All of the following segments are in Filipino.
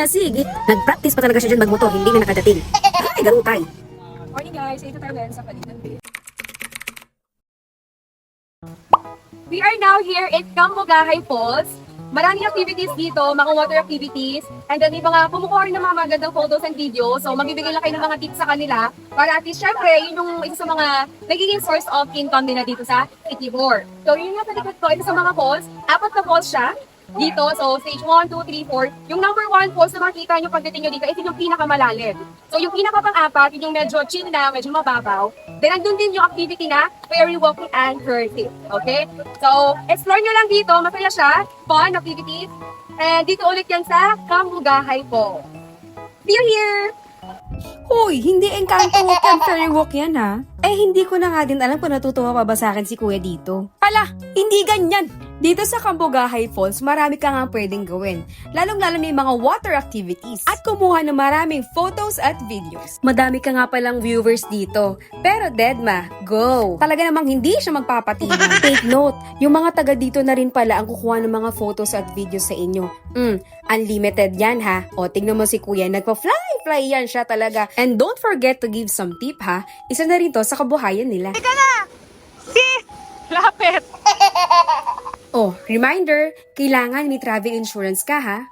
sige. Nag-practice pa talaga siya dyan magmotor, hindi na nakadating. Ay, garutay. Morning guys, ito tayo ngayon sa Palitan Bay. We are now here in Cambogahay Falls. Maraming activities dito, mga water activities, and then may mga kumukuha rin ng mga magandang photos and videos. So magbibigay lang kayo ng mga tips sa kanila para at least syempre yun yung isa sa mga nagiging source of income nila dito sa Ikibor. So yun nga sa likod ko, ito sa mga falls, 4 na falls siya dito. So stage 1, 2, 3, 4. Yung number 1 falls na makikita nyo pagdating nyo dito, ito yung pinakamalalim. So yung pinaka pang-4, yun yung medyo chill na, medyo mababaw. Then nandun din yung activity na fairy walking and cursive. Okay? So explore nyo lang dito, masaya siya, fun activities. And dito ulit yan sa Cambogahay Falls. See you here! Hoy, hindi engkanto walk yan, fairy walk yan ha. Eh, hindi ko na nga din alam kung natutuwa pa ba sa akin si kuya dito. Hala, hindi ganyan! Dito sa Cambogahay Falls, marami ka nga pwedeng gawin. Lalong-lalo na yung mga water activities. At kumuha ng maraming photos at videos. Madami ka nga palang viewers dito. Pero Dedma, go! Talaga namang hindi siya magpapatina. Take note, yung mga taga dito na rin pala ang kukuha ng mga photos at videos sa inyo. Unlimited yan ha. O, tingnan mo si kuya, nagpa-fly yan siya talaga. And don't forget to give some tip ha. Isa na rin to sa kabuhayan nila. Lapit! Oh, reminder, kailangan may travel insurance ka ha.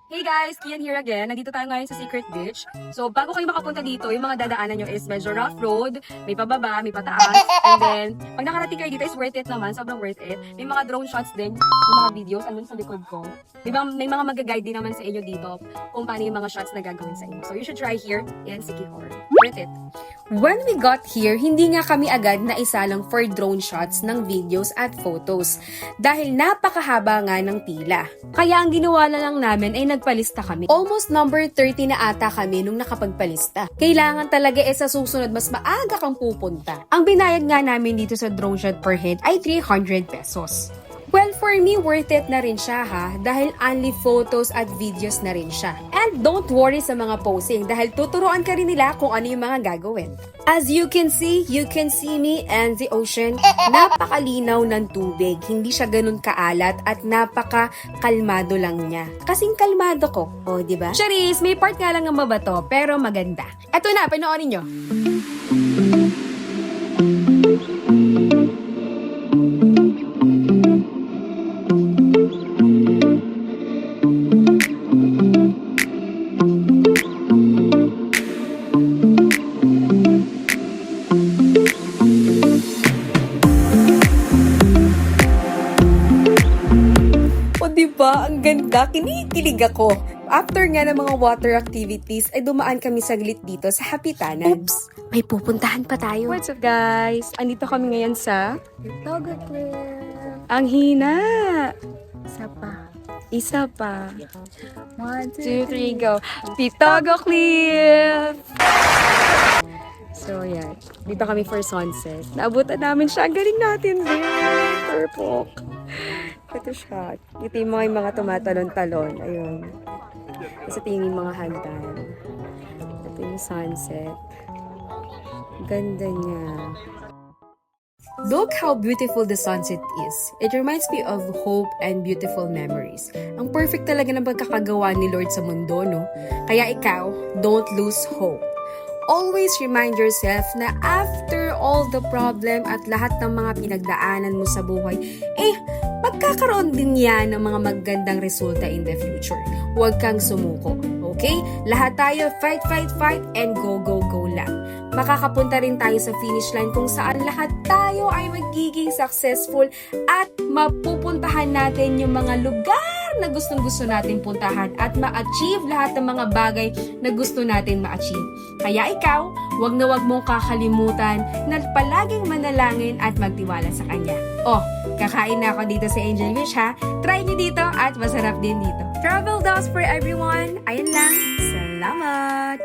Hey guys, Kian here again. Nandito tayo ngayon sa Secret Beach. So, bago kayo makapunta dito, yung mga dadaanan nyo is medyo rough road, may pababa, may pataas, and then, pag nakarating kayo dito is worth it naman, sobrang worth it. May mga drone shots din, yung mga videos, andun sa likod ko. Diba, may mga mag-guide din naman sa inyo dito kung paano yung mga shots na gagawin sa inyo. So, you should try here in Sikihor. Worth it. When we got here, hindi nga kami agad na isalang for drone shots ng videos at photos dahil napakahaba nga ng pila. Kaya ang ginawa na lang namin ay nagpalista kami. Almost number 30 na ata kami nung nakapagpalista. Kailangan talaga sa susunod mas maaga kang pupunta. Ang binayad nga namin dito sa drone shot per head ay 300 pesos. Well, for me, worth it na rin siya ha, dahil only photos at videos na rin siya. And don't worry sa mga posing, dahil tuturuan ka rin nila kung ano yung mga gagawin. As you can see me and the ocean. Napakalinaw ng tubig, hindi siya ganun kaalat at napaka-kalmado lang niya. Kasing kalmado ko, o diba? Charis, may part nga lang ng mabato, pero maganda. Eto na, panoorin nyo. Diba? Ang ganda. Kinikilig ako. After nga ng mga water activities, ay dumaan kami saglit dito sa Hapitanan. Oops! May pupuntahan pa tayo. What's up guys? Andito kami ngayon sa Togo Cliff. Ang hina! Isa pa. 1, 2, 3, go. Pitogo Cliff! So, yan. Dito kami for sunset. Naabutan namin siya. Ang galing natin din. Perfect. Ito siya. Ito yung mga tumatalon-talon. Ayun. Kasi ito yung mga hagdan. Ito yung sunset. Ganda niya. Look how beautiful the sunset is. It reminds me of hope and beautiful memories. Ang perfect talaga ng pagkakagawa ni Lord sa mundo, no? Kaya ikaw, don't lose hope. Always remind yourself na after all the problem at lahat ng mga pinagdaanan mo sa buhay, magkakaroon din yan ng mga magandang resulta in the future. Huwag kang sumuko. Okay? Lahat tayo fight, and go lang. Makakapunta rin tayo sa finish line kung saan lahat tayo ay magiging successful at mapupuntahan natin yung mga lugar na gustong-gusto natin puntahan at ma-achieve lahat ng mga bagay na gusto natin ma-achieve. Kaya ikaw, wag na wag mong kakalimutan na palaging manalangin at magtiwala sa Kanya. Oh, kakain na ako dito sa Angel Wish ha. Try nyo dito at masarap din dito. Travel dolls for everyone. Ayan lang. Salamat!